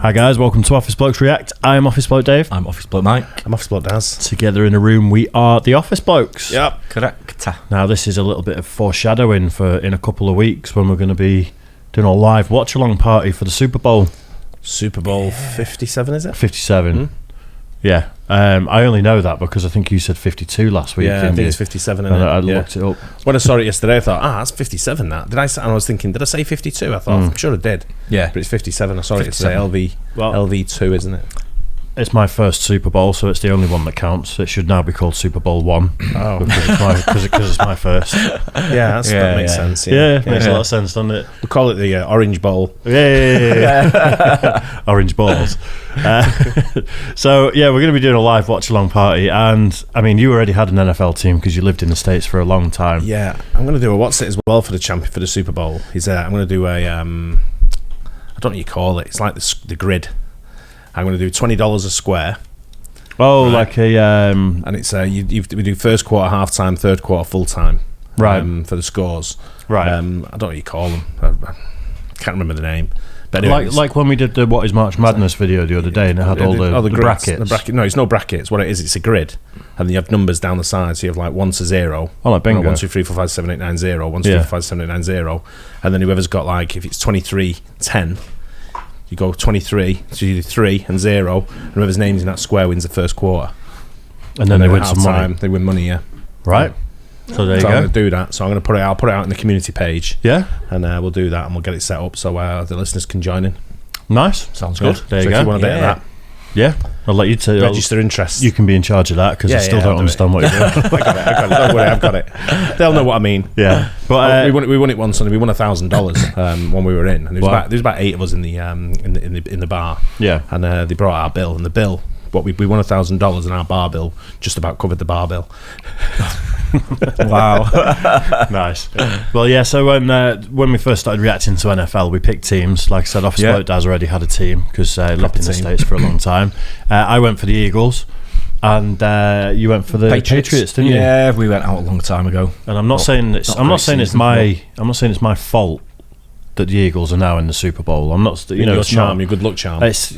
Hi guys, welcome to Office Blokes React. I'm Office Bloke Dave. I'm Office Bloke Mike. I'm Office Bloke Daz. Together in a room, we are the Office Blokes. Yep. Correct. Now this is a little bit of foreshadowing for in a couple of weeks when we're going to be doing a live watch-along party for the Super Bowl. Super Bowl 57, is it? 57. Yeah. I only know that because I think you said 52 last week. Yeah, I think it's 57. And I looked it up. When I saw it yesterday, I thought, that's 57. That did I? And I was thinking, did I say 52? I thought, I'm sure I did. Yeah, but it's 57. I saw it yesterday. LV2, isn't it? It's my first Super Bowl, so it's the only one that counts. It should now be called Super Bowl 1. Oh, because it's my first. Yeah, that makes sense. Yeah, it makes a lot of sense, doesn't it? We call it the Orange Bowl. Yeah. Orange balls. So yeah, we're going to be doing a live watch-along party, and I mean, you already had an NFL team because you lived in the States for a long time. Yeah, I'm going to do a what's it as well for the Super Bowl. I'm going to do a I don't know what you call it. It's like the grid. I'm going to do $20 a square. Oh, right. Like a and it's we do first quarter, half time, third quarter, full time. Right. For the scores. Right. I don't know what you call them. I can't remember the name. But anyway, like when we did the What Is March Madness video the other day, and it had all the brackets. No, it's no brackets. What it is, it's a grid, and you have numbers down the side. So you have like 1 to 0. Oh, like bingo. 1, 2, 3, 4, 5, 7, 8, 9, 0. 1, 2, 3, 4, 5, 7, 8, 9, 0. And then whoever's got like, if it's 23, 10. You go 23, so you do 3 and 0, and whoever's name's in that square wins the first quarter. And then they win some money. They win money, yeah. Right. So there you go. I'm going to do that. So I'll put it out in the community page. Yeah. And we'll do that, and we'll get it set up so the listeners can join in. Nice. Sounds good. There you go. If you want a bit of that. Yeah, I'll let you register interest. You can be in charge of that because I still don't understand what you're doing. I got it. Don't worry, I've got it. They'll know what I mean. Yeah, but we won it once, and we won $1,000 when we were in, and there was about 8 of us in the bar. Yeah, and they brought our bill, and the bill. We won $1,000, and our bar bill just about covered the bar bill. Wow, nice. Well, yeah. So when we first started reacting to NFL, we picked teams. Like I said, Office Bloke Daz already had a team because he lived in the States for a long time. I went for the Eagles, and you went for the Patriots, didn't you? Yeah, we went out a long time ago. And I'm not saying it's my fault that the Eagles are now in the Super Bowl. I'm not. Your charm, your good luck charm. It's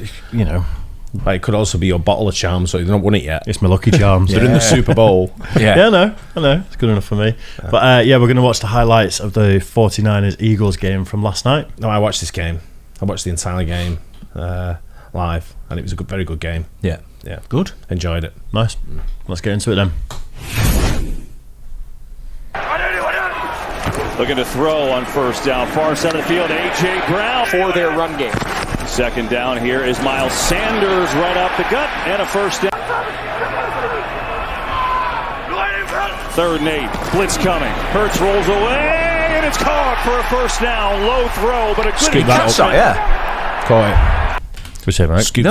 It could also be your bottle of charms, so you've not won it yet. It's my lucky charms. They're in the Super Bowl. I know. It's good enough for me. Yeah. But we're going to watch the highlights of the 49ers Eagles game from last night. No, I watched this game. I watched the entire game live, and it was a very good game. Yeah. Good. Enjoyed it. Nice. Let's get into it then. Looking to throw on first down, far side of the field, A.J. Brown for their run game. Second down here is Miles Sanders right up the gut, and a first down. 3rd and 8, blitz coming. Hurts rolls away, and it's caught for a first down. Low throw, but a good catch. Caught it. What's that, Mike?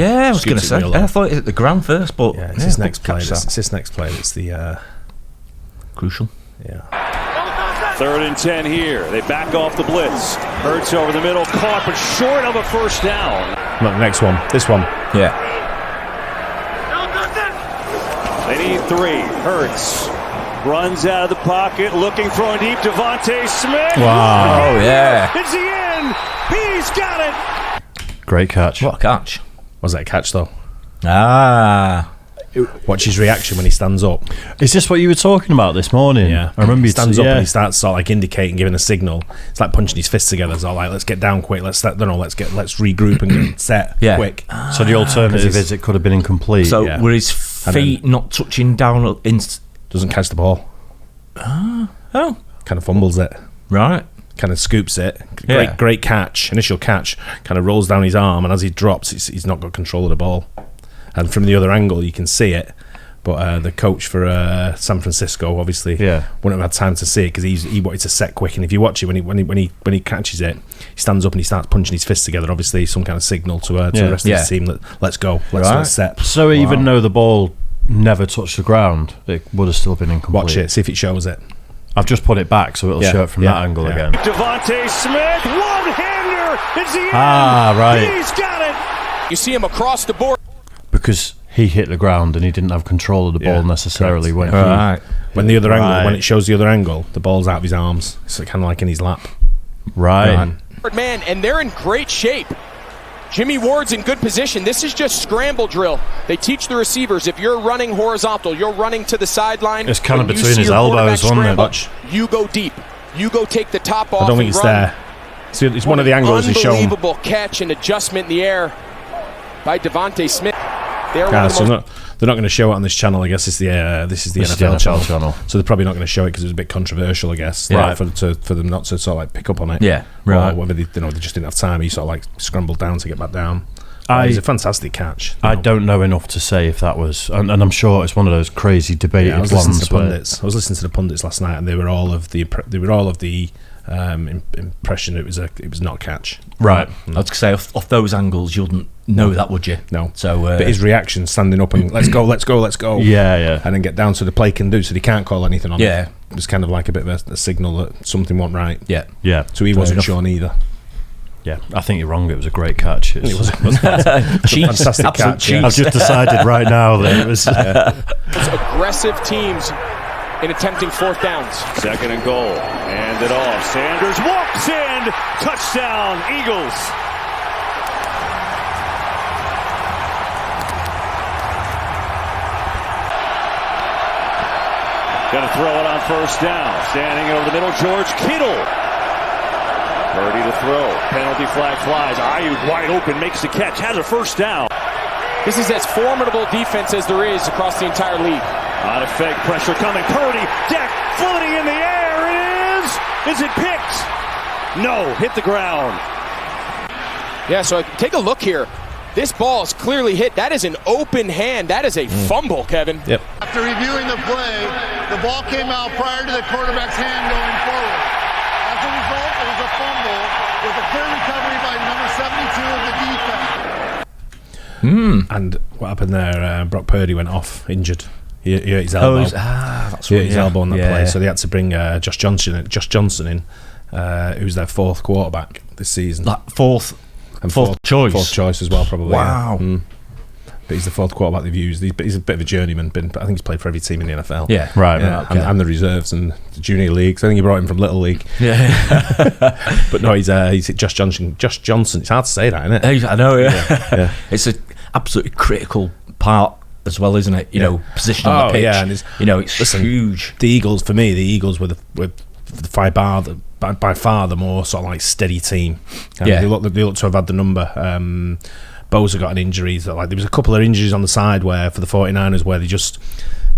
I was going to say. I thought it hit the ground first, but it's his next play. It's his next play. It's the crucial. Yeah. 3rd and 10 here. They back off the blitz. Hurts over the middle, caught but short of a first down. Look, next one. This one. Yeah. They need 3. Hurts runs out of the pocket, looking, throwing deep. Devontae Smith. Wow. Oh, yeah. It's the end. He's got it. Great catch. What a catch. Was that a catch, though? Watch his reaction when he stands up. Is this what you were talking about this morning? Yeah, I remember he stands up and he starts sort of like indicating, giving a signal. It's like punching his fists together. It's all like, let's get down quick. Let's regroup and get set quick. So the alternative is it could have been incomplete. So were his feet not touching down? Doesn't catch the ball. Oh, kind of fumbles it. Right. Kind of scoops it. Great catch. Initial catch. Kind of rolls down his arm, and as he drops, he's not got control of the ball. And from the other angle, you can see it. But the coach for San Francisco obviously wouldn't have had time to see it because he wanted to set quick. And if you watch it, when he catches it, he stands up and he starts punching his fists together. Obviously, some kind of signal to the rest of his team that let's go, let's set. So even though the ball never touched the ground, it would have still been incomplete. Watch it, see if it shows it. I've just put it back so it'll show it from that angle again. Devontae Smith, one-hander. It's the end. Right. He's got it. You see him across the board. Because he hit the ground and he didn't have control of the ball necessarily when when the other angle, when it shows the other angle, the ball's out of his arms. It's kind of like in his lap. Right. Man, and they're in great shape. Jimmy Ward's in good position. This is just scramble drill. They teach the receivers, if you're running horizontal, you're running to the sideline. It's kind of between his elbows, wasn't it? You go deep. You go take the top off. I don't think it's there. It's one of the angles he's shown. Unbelievable catch and adjustment in the air by Devontae Smith. They're not going to show it on this channel. I guess this is the NFL channel. So they're probably not going to show it because it was a bit controversial, I guess. Yeah. For them not to sort of like pick up on it. Yeah, right. Or whether they just didn't have time. He sort of like scrambled down to get back down. It was a fantastic catch. I don't know enough to say if that was, and I'm sure it's one of those crazy debated ones. I was listening to the pundits last night, and they were all of the impression it was not a catch. Right. I was going to say, off those angles, you wouldn't know that, would you? No. So, but his reaction, standing up and let's go. Yeah. And then get down to the play can do, so they can't call anything on Yeah. it. It was kind of like a bit of a signal that something wasn't right. Yeah. So he wasn't sure either. Yeah, I think you're wrong. It was a great catch. It was fantastic catch. I've just decided right now that it was. Those aggressive teams in attempting fourth downs. Second and goal. Hand it off. Sanders walks in. Touchdown, Eagles. Going to throw it on first down. Standing over the middle, George Kittle. Purdy to throw. Penalty flag flies. Ayuk wide open, makes the catch, has a first down. This is as formidable defense as there is across the entire league. On a fake, pressure coming. Purdy, deck, floating in the air. It is. Is it picked? No, hit the ground. Yeah, so take a look here. This ball is clearly hit. That is an open hand. That is a fumble, Kevin. Yep. After reviewing the play, the ball came out prior to the quarterback's hand going forward. As a result, it was a fumble with a clear recovery by number 72 of the defense. And what happened there? Brock Purdy went off injured. He hurt his elbow. That's He hurt his elbow on that Yeah. play, so they had to bring Josh Johnson in, who's their fourth quarterback this season. Like fourth choice. Fourth choice as well, probably. Wow. Yeah. But he's the fourth quarterback they've used. He's a bit of a journeyman. I think he's played for every team in the NFL. Yeah. Right. Yeah, okay. and the reserves and the junior leagues. I think he brought him from Little League. Yeah. But no, he's Josh Johnson. Josh Johnson. It's hard to say that, isn't it? I know, Yeah. It's an absolutely critical part as well, isn't it? You know, position on the pitch. Yeah, and it's huge. The Eagles, for me, were by far the more sort of like steady team. They look to have had the number. Bosa got an injury. So like there was a couple of injuries on the side where for the 49ers where they just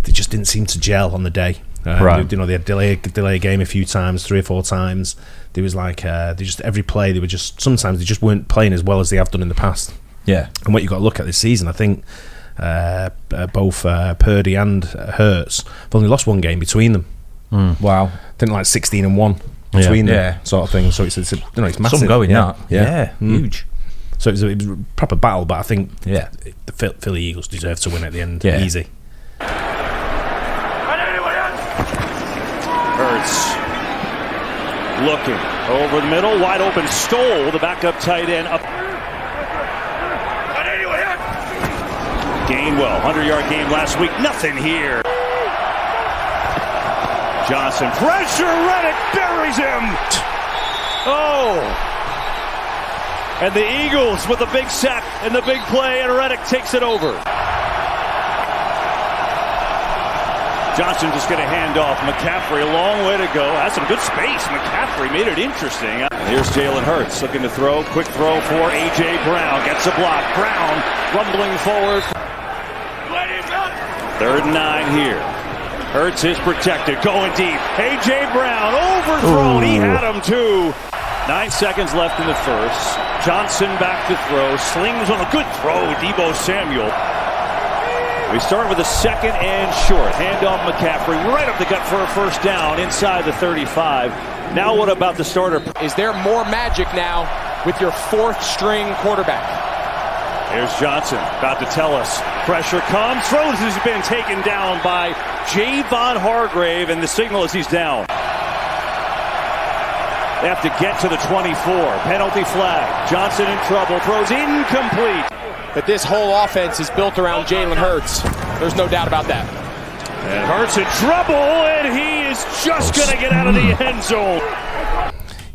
didn't seem to gel on the day. Right. They had delay a game a few times, 3 or 4 times. There was like every play they were just sometimes they just weren't playing as well as they have done in the past. Yeah. And what you've got to look at this season, I think both Purdy and Hurts have only lost one game between them. Wow. I think like 16-1 between them, sort of thing. So it's massive. Some going that. Yeah. Huge. So it was a proper battle, but I think Yeah. the Philly Eagles deserve to win at the end. Yeah. Easy. Hurts looking over the middle, wide open, Stoll, the backup tight end up. Gainwell, 100-yard game last week, nothing here. Johnson, pressure, Reddick buries him. Oh. And the Eagles with a big sack and the big play, and Reddick takes it over. Johnson just going to hand off. McCaffrey, a long way to go. Has some good space. McCaffrey made it interesting. And here's Jalen Hurts looking to throw. Quick throw for A.J. Brown. Gets a block. Brown rumbling forward. 3rd and 9 here. Hurts is protected. Going deep. A.J. Brown overthrown. He had him too. 9 seconds left in the first. Johnson back to throw. Slings on a good throw. Deebo Samuel. We start with a 2nd and short. Hand off McCaffrey right up the gut for a first down inside the 35. Now what about the starter? Is there more magic now with your 4th string quarterback? Here's Johnson about to tell us. Pressure comes. Throws has been taken down by Javon Hargrave, and the signal is he's down. They have to get to the 24. Penalty flag. Johnson in trouble. Throws incomplete. But this whole offense is built around Jalen Hurts. There's no doubt about that. And Hurts in trouble, and he is just going to get out of the end zone.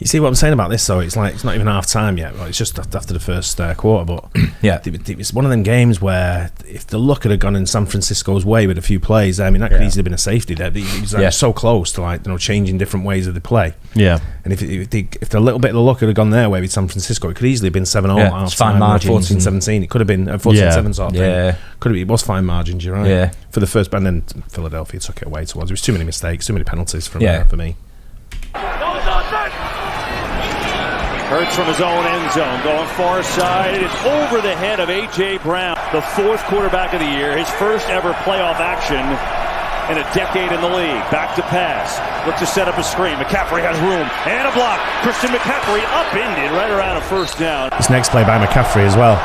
You see what I'm saying about this, though? It's like it's not even half time yet. Well, it's just after the first quarter. But yeah, it's one of them games where if the luck had gone in San Francisco's way with a few plays, I mean, that could easily have been a safety there. He was so close to changing different ways of the play. Yeah, and if the little bit of the luck had gone their way with San Francisco, it could easily have been 7-0 at half time, 14-17. It could have been 14-7 sort of thing. Could have been. It was fine margins. You're right. Yeah. For the first, and then Philadelphia took it away towards. There was too many mistakes, too many penalties for me. Hurts from his own end zone, going far side. It's over the head of A.J. Brown, the 4th quarterback of the year, his first ever playoff action in a decade in the league. Back to pass. Looks to set up a screen. McCaffrey has room and a block. Christian McCaffrey upended right around a first down. This next play by McCaffrey as well.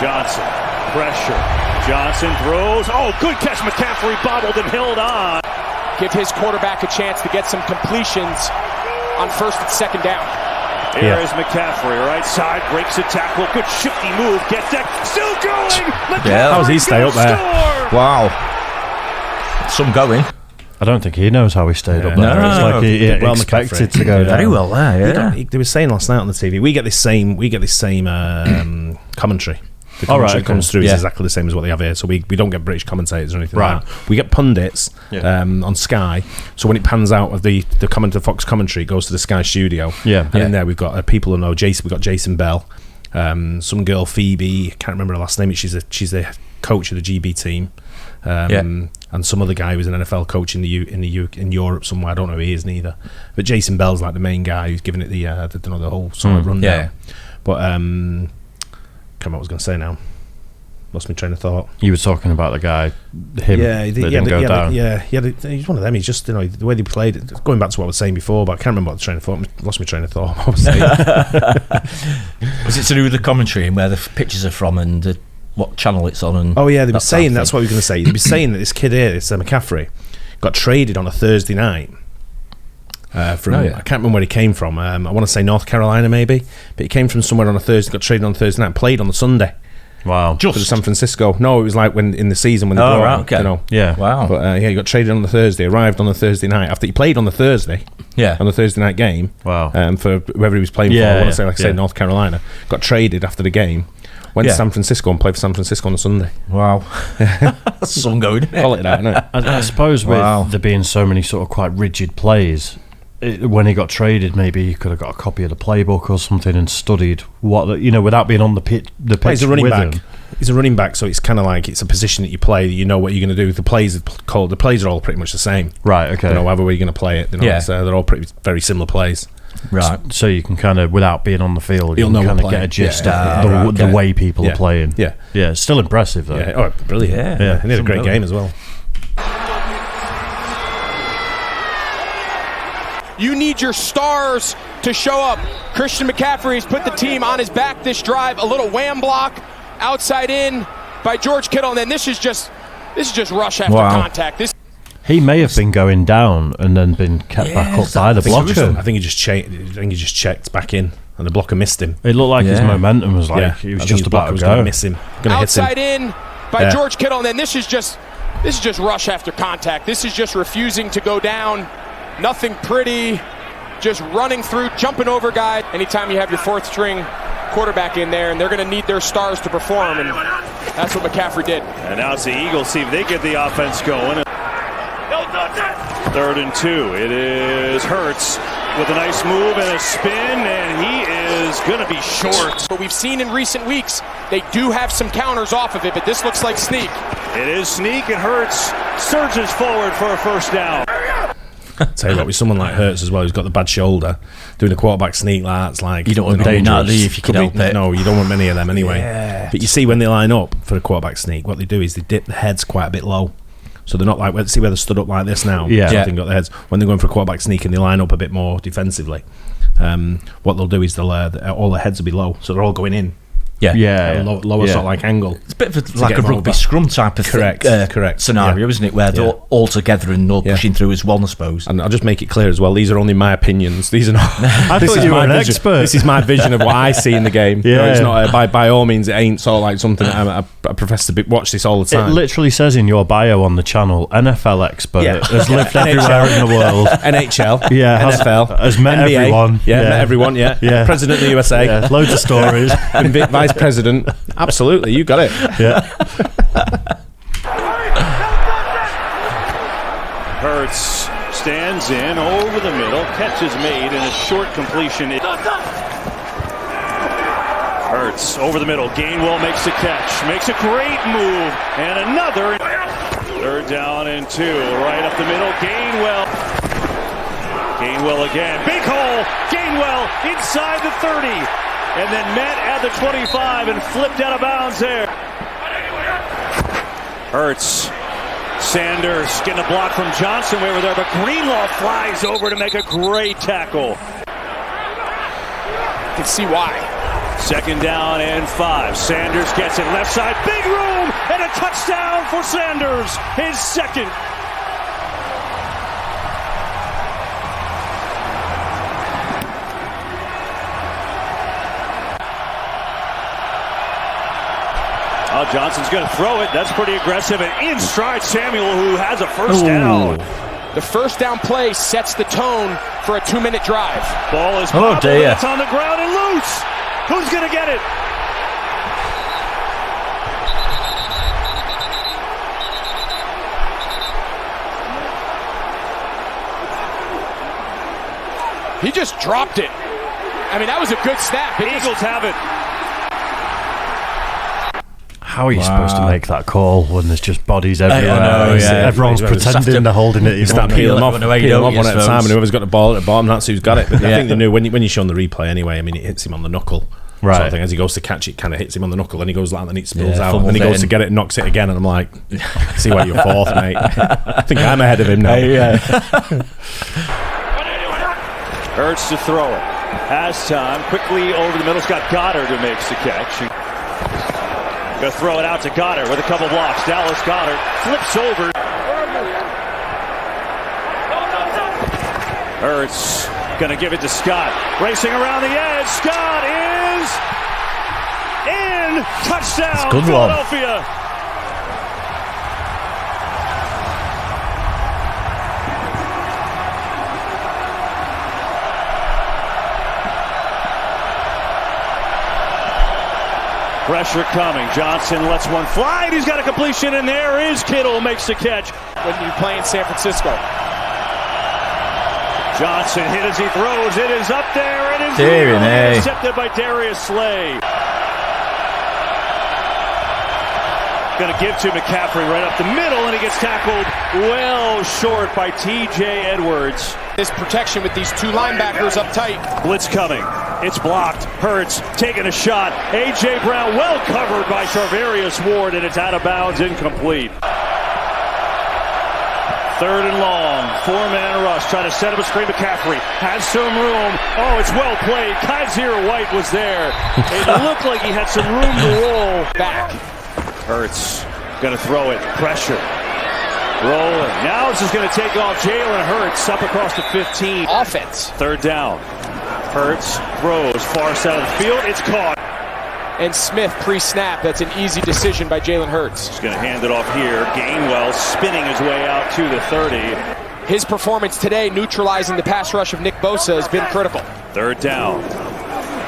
Johnson, pressure. Johnson throws. Oh, good catch. McCaffrey bobbled and held on. Give his quarterback a chance to get some completions on 1st and 2nd down. Here is McCaffrey, right side, breaks a tackle, good shifty move, gets that, still going! How does he stay up there? Wow. Some going. I don't think he knows how he stayed up there. It's like he expected to go down. Very well there, They were saying last night on the TV, we get this same commentary. The commentary comes through is exactly the same as what they have here, so we don't get British commentators or anything like that. We get pundits on Sky, so when it pans out of the Fox commentary, it goes to the Sky studio. And in there we've got people who know Jason. We've got Jason Bell, some girl Phoebe, I can't remember her last name. She's the coach of the GB team, and some other guy who's an NFL coach in Europe somewhere. I don't know who he is neither, but Jason Bell's like the main guy who's giving it the whole sort of rundown. But I can't remember what I was going to say now. Lost my train of thought. You were talking about the guy, him, that didn't go down. He's one of them. He's just, the way they played it. Going back to what I was saying before, but I can't remember what the train of thought. Lost my train of thought. What I was saying. Was it to do with the commentary and where the pictures are from and what channel it's on? And they were saying that's what we were going to say. They were saying that this kid here, this McCaffrey, got traded on a Thursday night. I can't remember where he came from. I want to say North Carolina maybe, but he came from somewhere on a Thursday, got traded on a Thursday night, played on the Sunday. Wow. Just for San Francisco. No, it was like when in the season when they brought him, Wow. But he got traded on the Thursday, arrived on the Thursday night after he played on the Thursday. On the Thursday night game. Wow. For whoever he was playing for. I want to say North Carolina. Got traded after the game. Went to San Francisco and played for San Francisco on the Sunday. Wow. That's some going. Call it out, innit? I suppose with there being so many sort of quite rigid plays, when he got traded, maybe he could have got a copy of the playbook or something and studied what without being on the pitch. He's a running back. Him. He's a running back, so it's kind of like it's a position that you play. You know what you're going to do. The plays are all pretty much the same. Right. Okay. However way you're going to play it. They're all very similar plays. Right. So you can kind of, without being on the field, you can kind of get a gist of the way people are playing. Yeah. It's still impressive though. Yeah. Oh, brilliant. Yeah. He had a great game as well. You need your stars to show up. Christian McCaffrey has put the team on his back this drive. A little wham block, outside in by George Kittle, and then this is just rush after contact. He may have been going down and then been kept back up by the blocker. I think he just checked back in, and the blocker missed him. It looked like his momentum was like he was just about to go. Miss him. Outside in by George Kittle, and then this is just rush after contact. This is just refusing to go down. Nothing pretty, just running through, jumping over guys. Anytime you have your 4th string quarterback in there, and they're going to need their stars to perform, and that's what McCaffrey did. And now it's the Eagles, see if they get the offense going. 3rd and 2. It is Hurts with a nice move and a spin, and he is going to be short. But we've seen in recent weeks, they do have some counters off of it, but this looks like sneak. It is sneak, and Hurts surges forward for a first down. Tell you what, with someone like Hurts as well, who's got the bad shoulder, doing a quarterback sneak like that's like you don't want dangerous if you can help it. No, you don't want many of them anyway. But you see when they line up for a quarterback sneak, what they do is they dip the heads quite a bit low, so they're not like see where they're stood up like this now. They've got their heads when they're going for a quarterback sneak and they line up a bit more defensively. What they'll do is all their heads will be low, so they're all going in. lower sort of like angle. It's a bit of like a rugby scrum type of correct scenario, isn't it? Where they're all together and all pushing through as one, I suppose. And I'll just make it clear as well, these are only my opinions. These are not... I thought you were an expert. This is my vision of what I see in the game. It's not, by all means, it ain't sort of like something I profess to watch this all the time. It literally says in your bio on the channel, NFL expert, has lived everywhere in the world. NHL, NFL, has met NBA, everyone. met everyone, President of the USA. Loads of stories. Been vice president. Absolutely, you got it. Yeah. Hurts stands in over the middle. Catch is made and a short completion. Hurts over the middle. Gainwell makes the catch. Makes a great move. And another. Third down and 2. Right up the middle. Gainwell again. Big hole. Gainwell inside the 30. And then met at the 25 and flipped out of bounds there. Hurts. Sanders getting a block from Johnson way over there, but Greenlaw flies over to make a great tackle. You can see why. Second down and 5. Sanders gets it left side. Big room and a touchdown for Sanders. His second. Oh, Johnson's going to throw it. That's pretty aggressive. And in stride Samuel, who has a first down. The first down play sets the tone for a 2-minute drive. Ball is popped. It's on the ground and loose. Who's going to get it? He just dropped it. I mean, that was a good snap. Eagles have it. How are you supposed to make that call when there's just bodies everywhere? I know, Everyone's pretending they're holding it. You start peeling them off one at a time, and whoever's got the ball at the bottom, that's who's got it. But I think they knew when you show on the replay anyway, I mean, it hits him on the knuckle. Right. Sort of thing. As he goes to catch it, kind of hits him on the knuckle, and he goes like, and it spills out, and then he goes to get it and knocks it again, and I'm like, see why you're fourth, mate. I think I'm ahead of him now. Hurts to throw it. Has time. Quickly over the middle. It's got Goddard who makes the catch. Going to throw it out to Goddard with a couple blocks. Dallas Goddard flips over. Hurts going to give it to Scott. Racing around the edge. Scott is in. Touchdown, good Philadelphia. One. Pressure coming. Johnson lets one fly. He's got a completion, and there is Kittle makes the catch. When you play in San Francisco. Johnson hit as he throws. It is up there. It is intercepted by Darius Slay. Going to give to McCaffrey right up the middle, and he gets tackled well short by T.J. Edwards. This protection with these two linebackers up tight. Blitz coming. It's blocked. Hurts taking a shot. A.J. Brown well covered by Charvarius Ward, and it's out of bounds, incomplete. Third and long. 4-man rush. Trying to set up a screen. McCaffrey has some room. Oh, it's well played. Kaiser White was there. It looked like he had some room to roll back. Hurts going to throw it. Pressure. Rolling. Now this is going to take off Jalen Hurts up across the 15. Offense. Third down. Hurts throws far side of the field. It's caught. And Smith pre-snap. That's an easy decision by Jalen Hurts. He's going to hand it off here. Gainwell spinning his way out to the 30. His performance today neutralizing the pass rush of Nick Bosa has been critical. Third down.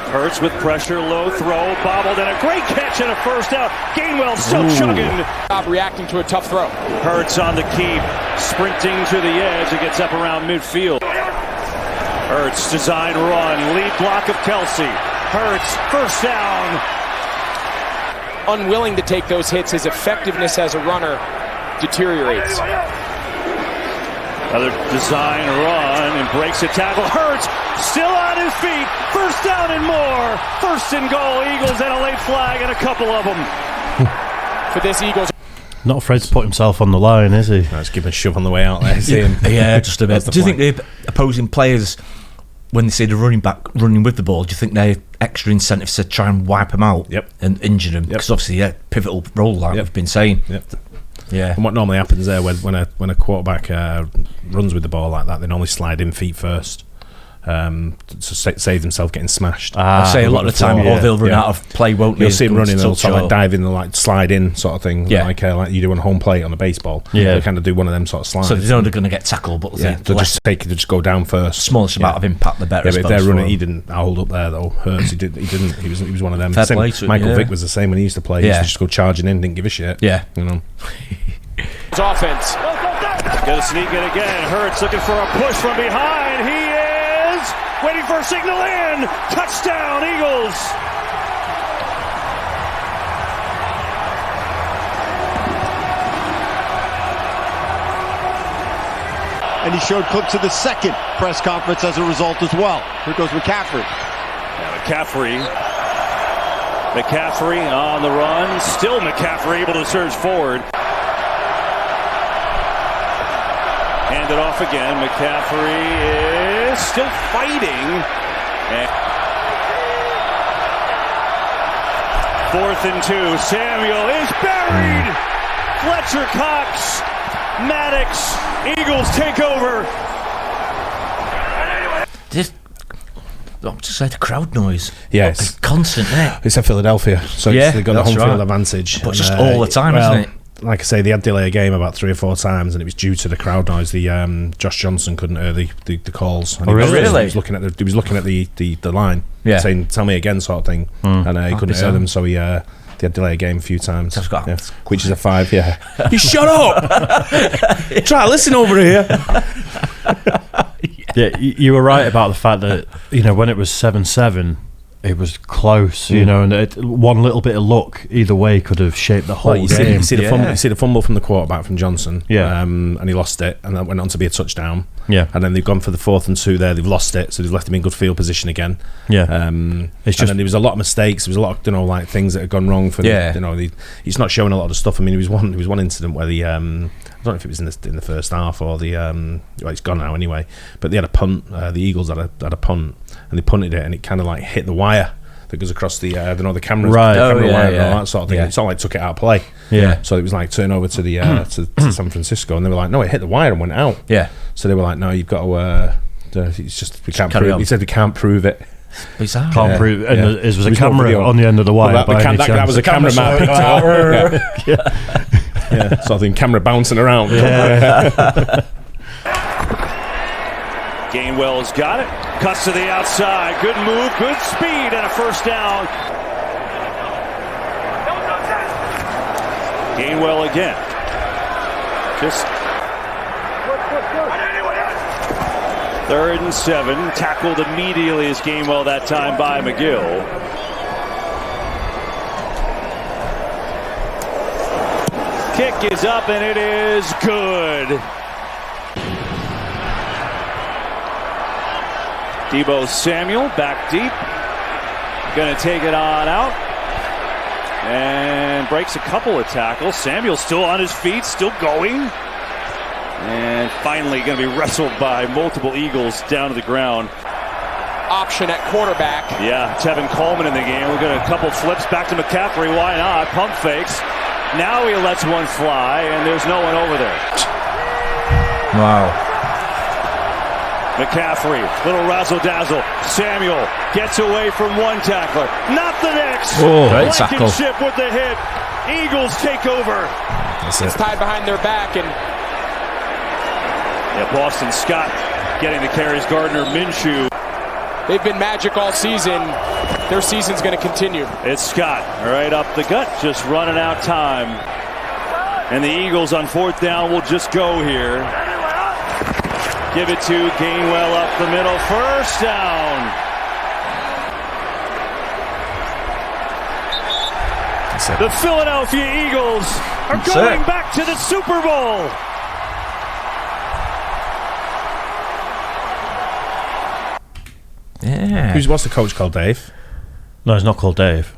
Hurts with pressure, low throw, bobbled, and a great catch and a first out. Gainwell still chugging. Reacting to a tough throw. Hurts on the keep, sprinting to the edge. It gets up around midfield. Hurts design run, lead block of Kelsey. Hurts first down. Unwilling to take those hits, his effectiveness as a runner deteriorates. Another design run and breaks a tackle. Hurts still on his feet. First down and more. First and goal. Eagles and a late flag and a couple of them. For this Eagles. Not afraid to put himself on the line, is he? Let's give him a shove on the way out there. See him. Yeah, just a bit. Do you think the opposing players when they see the running back running with the ball, do you think they have extra incentives to try and wipe them out and injure them? Because obviously, pivotal role, like we've been saying. Yeah. And what normally happens there when a quarterback runs with the ball like that, they normally slide in feet first. To save themselves getting smashed. I say a lot of the time, or they'll run out of play, won't they? You'll see them running, they'll sort of like dive in, and like slide in sort of thing, like you do on home plate on a baseball. They kind of do one of them sort of slides. So they know they're going to get tackled, but they'll just go down first. Smallest amount of impact, the better. Yeah, but if they're running, he didn't hold up there though. Hurts, he didn't. He was one of them. Fair play to Michael Vick was the same when he used to play. He used to just go charging in, didn't give a shit. Yeah, you know. His offense. Gonna sneak it again. Hurts looking for a push from behind. He is waiting for a signal in. Touchdown, Eagles. And he showed clips of the second press conference as a result as well. Here goes McCaffrey. McCaffrey on the run. Still McCaffrey able to surge forward. Hand it off again. McCaffrey is still fighting. And 4th and 2. Samuel is buried. Fletcher Cox. Maddox. Eagles take over. I'm just like the crowd noise. Yeah, it's constant, isn't it? It's at Philadelphia, so they've got the home field advantage. But just all the time, isn't it? Like I say, they had delay a game about 3 or 4 times, and it was due to the crowd noise. The Josh Johnson couldn't hear the calls. And really? He was looking at the line, saying "Tell me again" sort of thing, and he couldn't hear them, so he had delay a game a few times. Which is a 5. Yeah, you shut up! Try to listen over here. Yeah, you were right about the fact that when it was 7-7. It was close, and one little bit of luck either way could have shaped the whole game. You see the fumble from the quarterback from Johnson, and he lost it, and that went on to be a touchdown. Yeah, and then they've gone for the 4th and 2 there. They've lost it, so they've left him in good field position again. Yeah, and then there was a lot of mistakes. There was a lot of like things that had gone wrong for he's not showing a lot of stuff. I mean, there was one incident where the I don't know if it was in the first half or the well, it's gone now anyway. But they had a punt. The Eagles had a punt, and they punted it, and it kind of like hit the wire that goes across the the cameras, right? The camera wire and all that sort of thing. It's not like took it out of play. Yeah. So it was like turn over to the to San Francisco, and they were like, no, it hit the wire and went out. Yeah. So they were like, no, you've got to. It's just we can't prove. He said we can't prove it. Bizarre. Can't prove it. And there was a camera on the end of the wire. Well, that was a cameraman picked it up. Yeah, sort of thing, camera bouncing around. Gainwell's got it. Cuts to the outside. Good move, good speed, and a first down. Gainwell again. Just 3rd and 7. Tackled immediately as Gainwell that time by McGill. Kick is up, and it is good. Deebo Samuel back deep. Going to take it on out. And breaks a couple of tackles. Samuel still on his feet, still going. And finally going to be wrestled by multiple Eagles down to the ground. Option at quarterback. Yeah, Tevin Coleman in the game. We're going to a couple flips back to McCaffrey. Why not? Pump fakes. Now he lets one fly, and there's no one over there. Wow. McCaffrey, little razzle-dazzle. Samuel gets away from one tackler. Not the next. Blankenship with the hit. Eagles take over. It's tied behind their back, and Boston Scott getting the carries. Gardner Minshew. They've been magic all season. Their season's going to continue. It's Scott right up the gut, just running out time. And the Eagles on 4th down will just go here. Give it to Gainwell up the middle. First down. The Philadelphia Eagles are going back to the Super Bowl. Yeah. What's the coach called? Dave? No, he's not called Dave.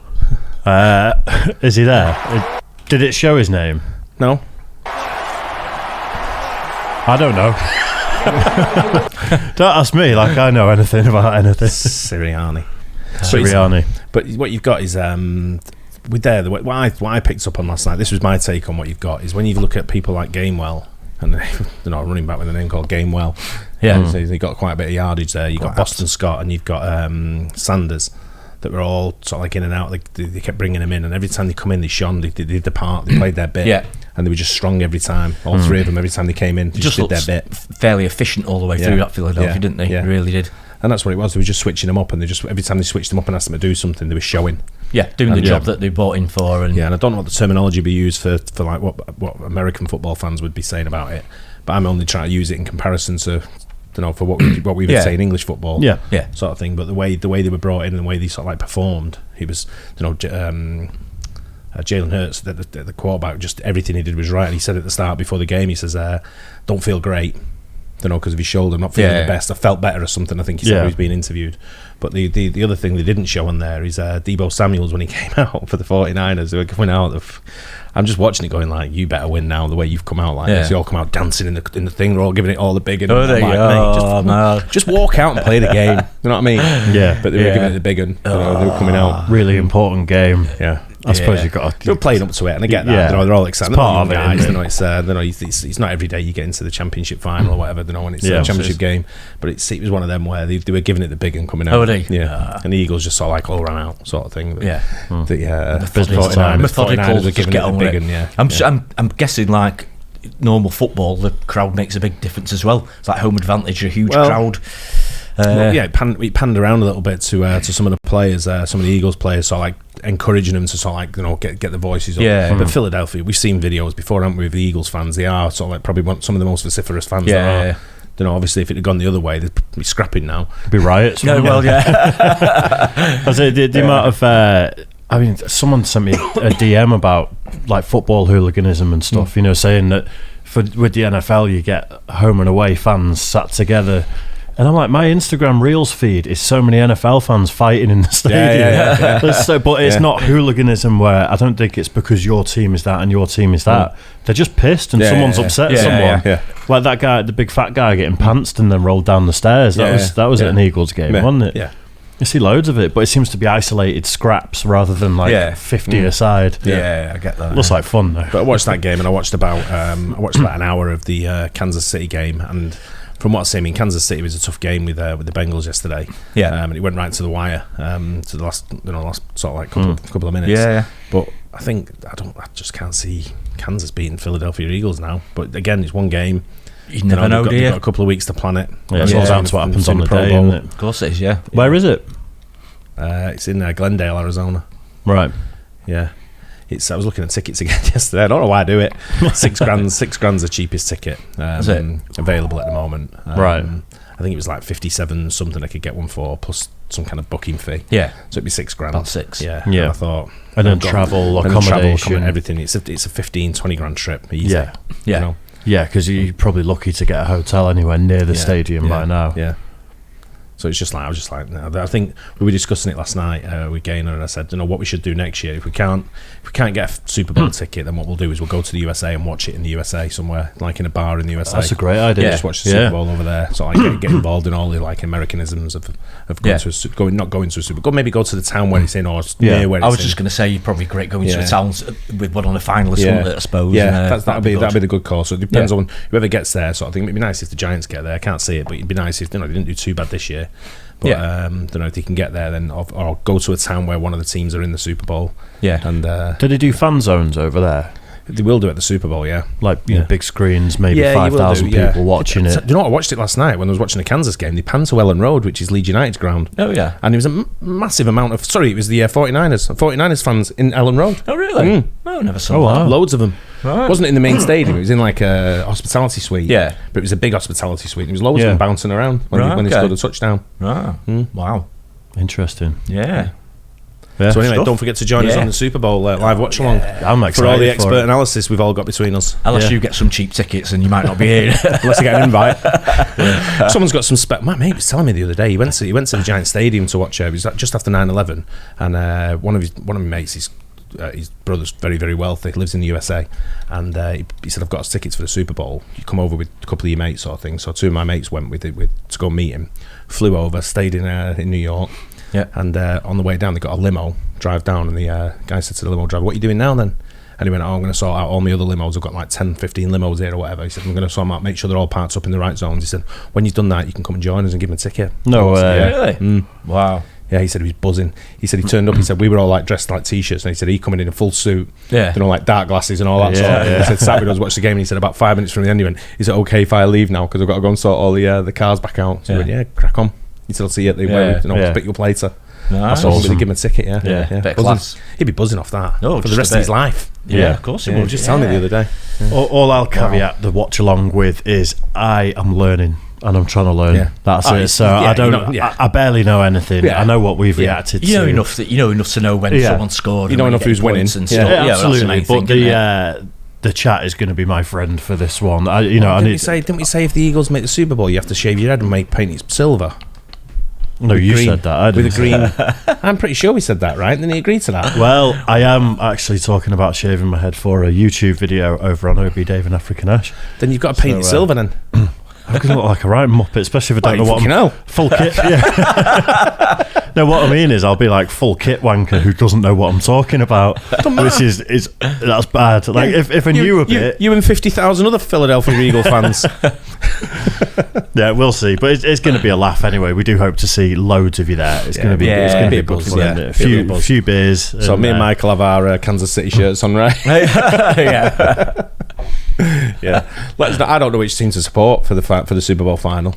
Is he there? Did it show his name? No. I don't know. Don't ask me like I know anything about anything. Sirianni. But what you've got is with what I picked up on last night. This was my take on what you've got is when you look at people like Gamewell, and they're not running back with a name called Gamewell. Yeah, so they got quite a bit of yardage there. You've got Boston Scott and you've got Sanders that were all sort of like in and out. They kept bringing them in, and every time they come in, they shone. They did the part. They played their bit. Yeah. And they were just strong every time. All three of them, every time they came in, they just did their bit. Fairly efficient all the way through that Philadelphia, didn't they? Yeah. They really did. And that's what it was. They were just switching them up, and every time they switched them up and asked them to do something, they were showing. Yeah, doing the job that they bought in for. And and I don't know what the terminology would be used for like what American football fans would be saying about it, but I'm only trying to use it in comparison to, for what we would say in English football, sort of thing. But the way they were brought in and the way they sort of like performed, he was, Jalen Hurts, the quarterback, just everything he did was right. And he said at the start before the game, he says, "Don't feel great." Because of his shoulder, I'm not feeling the best. I felt better or something. I think he said when he was being interviewed. But the other thing they didn't show on there is Deebo Samuels when he came out for the 49ers. They were coming out. I'm just watching it, going like, "You better win now." The way you've come out like this, you all come out dancing in the thing. They're all giving it all the big one. Just walk out and play the game. You know what I mean? Yeah. But they were giving it the big one. They were coming out. Really important game. Yeah. I suppose you've got to... They're playing up to it, and I get that. They're all excited. It's part of it, guys. It's not every day you get into the championship final or whatever, when it's a championship game. But it was one of them where they were giving it the big and coming out. Oh, they? Yeah. And the Eagles just sort of like all ran out sort of thing. But The business time. Methodical, were giving it the big one, I'm guessing like normal football, the crowd makes a big difference as well. It's like home advantage, a huge crowd. It panned around a little bit to some of the players, some of the Eagles players, sort of like encouraging them to sort of like get the voices up. Yeah. But Philadelphia, we've seen videos before, haven't we, with the Eagles fans? They are sort of like probably some of the most vociferous fans there are. Obviously, if it had gone the other way, they'd be scrapping now. It'd be riots. I say the amount of. Someone sent me a DM about like football hooliganism and stuff. Saying that with the NFL, you get home and away fans sat together. And I'm like, my Instagram Reels feed is so many NFL fans fighting in the stadium. But it's not hooliganism where I don't think it's because your team is that and your team is that. They're just pissed and someone's upset at someone. Like that guy, the big fat guy getting pantsed and then rolled down the stairs. That was at an Eagles game, wasn't it? Yeah. You see loads of it, but it seems to be isolated scraps rather than like 50 aside. Yeah, I get that. Looks like fun though. But I watched that game and I watched about an hour of the Kansas City game, and from what I see, Kansas City was a tough game with the Bengals yesterday. Yeah, and it went right to the wire, to the last sort of like couple of minutes. Yeah, but I just can't see Kansas beating Philadelphia Eagles now. But again, it's one game. You never know, do you? They've got a couple of weeks to plan it. Yeah, it's all down to what happens on the day, isn't it? Of course it is. Yeah. Where is it? It's in Glendale, Arizona. Right. Yeah. I was looking at tickets again yesterday. I don't know why I do it. $6,000 the cheapest ticket available at the moment. Right. I think it was like 57 something I could get one for, plus some kind of booking fee. Yeah. So it'd be $6,000. About $6,000. Yeah. Yeah. And I thought, and then travel, accommodation, everything. It's a 15-20 grand trip. Easy. Yeah. Yeah. Yeah, because you're probably lucky to get a hotel anywhere near the stadium by now. Yeah. So it's just like, I was just like, no. I think we were discussing it last night with Gaynor, and I said, what we should do next year, if we can't get a Super Bowl ticket, then what we'll do is we'll go to the USA and watch it in the USA somewhere, like in a bar in the USA. That's a great idea. Just watch the Super Bowl over there. So I get involved in all the like Americanisms of not going to a Super Bowl. Maybe go to the town where it's in, or near where it's in. I was just going to say, you're probably great going to a town with one of the finalists, wouldn't it, I suppose. Yeah, that'd be the good call. So it depends on whoever gets there. So I think it'd be nice if the Giants get there. I can't see it, but it'd be nice if they didn't do too bad this year. But if they can get there, then or go to a town where one of the teams are in the Super Bowl. Yeah. And do they do fan zones over there? They will do it at the Super Bowl, like big screens, maybe 5,000 people watching it. Do you know what? I watched it last night when I was watching the Kansas game. They panned to Ellen Road, which is Leeds United's ground. Oh yeah, and it was a massive amount of. Sorry, it was the 49ers fans in Ellen Road. Oh really? Oh, never saw that. Wow. Loads of them. Right. It wasn't in the main stadium. It was in like a hospitality suite. Yeah, but it was a big hospitality suite. There was loads of them bouncing around when they scored a touchdown. Wow, interesting. Yeah. So anyway, don't forget to join us on the Super Bowl live watch along. I'm excited for all the expert analysis we've all got between us. Unless you get some cheap tickets and you might not be here. Unless you get an invite. Someone's got some my mate was telling me the other day he went to the Giant Stadium to watch. It was just after 9/11, and one of my mates is his brother's very, very wealthy, lives in the USA, and he said, I've got us tickets for the Super Bowl. You come over with a couple of your mates, sort of thing. So 2 of my mates went with to go meet him. Flew over, stayed in New York. Yeah. And on the way down, they got a limo, drive down, and the guy said to the limo driver, "What are you doing now then?" And he went, "Oh, I'm going to sort out all my other limos. I've got like 10, 15 limos here or whatever." He said, "I'm going to sort them out, make sure they're all parked up in the right zones." He said, "When you've done that, you can come and join us and give them a ticket." No way. Really? Wow. Yeah, he said he was buzzing. He said he turned up, he said we were all like dressed like t-shirts, and he said he coming in a full suit, like dark glasses and all that sort of thing. He said sat with us, watched the game, and he said about 5 minutes from the end, he said, "Okay, if I leave now, because I've got to go and sort all the cars back out." So he went, "Yeah, crack on." He said, "I'll see you at the pick you up later." Nice. That's awesome. Give him a ticket, Bit of class. He'd be buzzing off that for the just rest of his life. Yeah, of course he He would. was just telling me the other day. All I'll caveat the watch along with is I am learning and I'm trying to learn. Yeah. That's it. So I don't. I barely know anything. Yeah. I know what we've reacted You know to. enough to know when someone scored. You know enough who's winning. And Yeah. stuff. Yeah, That's the absolutely. main thing, But isn't it? the chat is going to be my friend for this one. Didn't we say if the Eagles make the Super Bowl, you have to shave your head and paint it silver? No, you said that. I didn't. With a green. I'm pretty sure we said that, right? Didn't he agree to that? Well, I am actually talking about shaving my head for a YouTube video over on Obi Dave and African Ash. Then you've got to paint it silver then. I'm going to look like a right muppet, especially if I don't know what I'm... Hell. Full kit, yeah. No, what I mean is I'll be like full kit wanker who doesn't know what I'm talking about, which is that's bad. Like if I knew a bit... You and 50,000 other Philadelphia Eagle fans. Yeah, we'll see. But it's going to be a laugh anyway. We do hope to see loads of you there. It's going to be a good fun. A few beers. So me and Michael have our Kansas City shirts on, right? Yeah. Yeah. Let us know. I don't know which team to support for the Super Bowl final.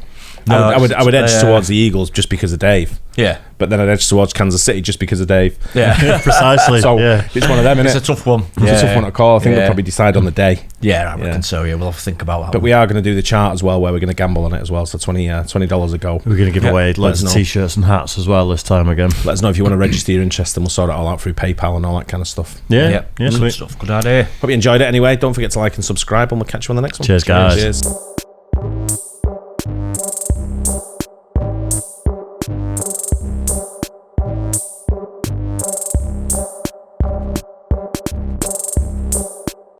No, I would edge towards the Eagles just because of Dave. Yeah. But then I'd edge towards Kansas City just because of Dave. Yeah. Precisely. So it's one of them, It's innit? a tough one. It's a tough one to call. I think they'll probably decide on the day. Yeah, I reckon so. Yeah, we'll have to think about that. But we are going to do the chart as well, where we're going to gamble on it as well. So $20 a go. We're going to give away loads of t-shirts and hats as well this time again. Let us know if you want to register your interest, and we'll sort it all out through PayPal and all that kind of stuff. Yeah, good sweet stuff. Good idea. Hope you enjoyed it anyway. Don't forget to like and subscribe, and we'll catch you on the next one. Cheers, guys. Cheers.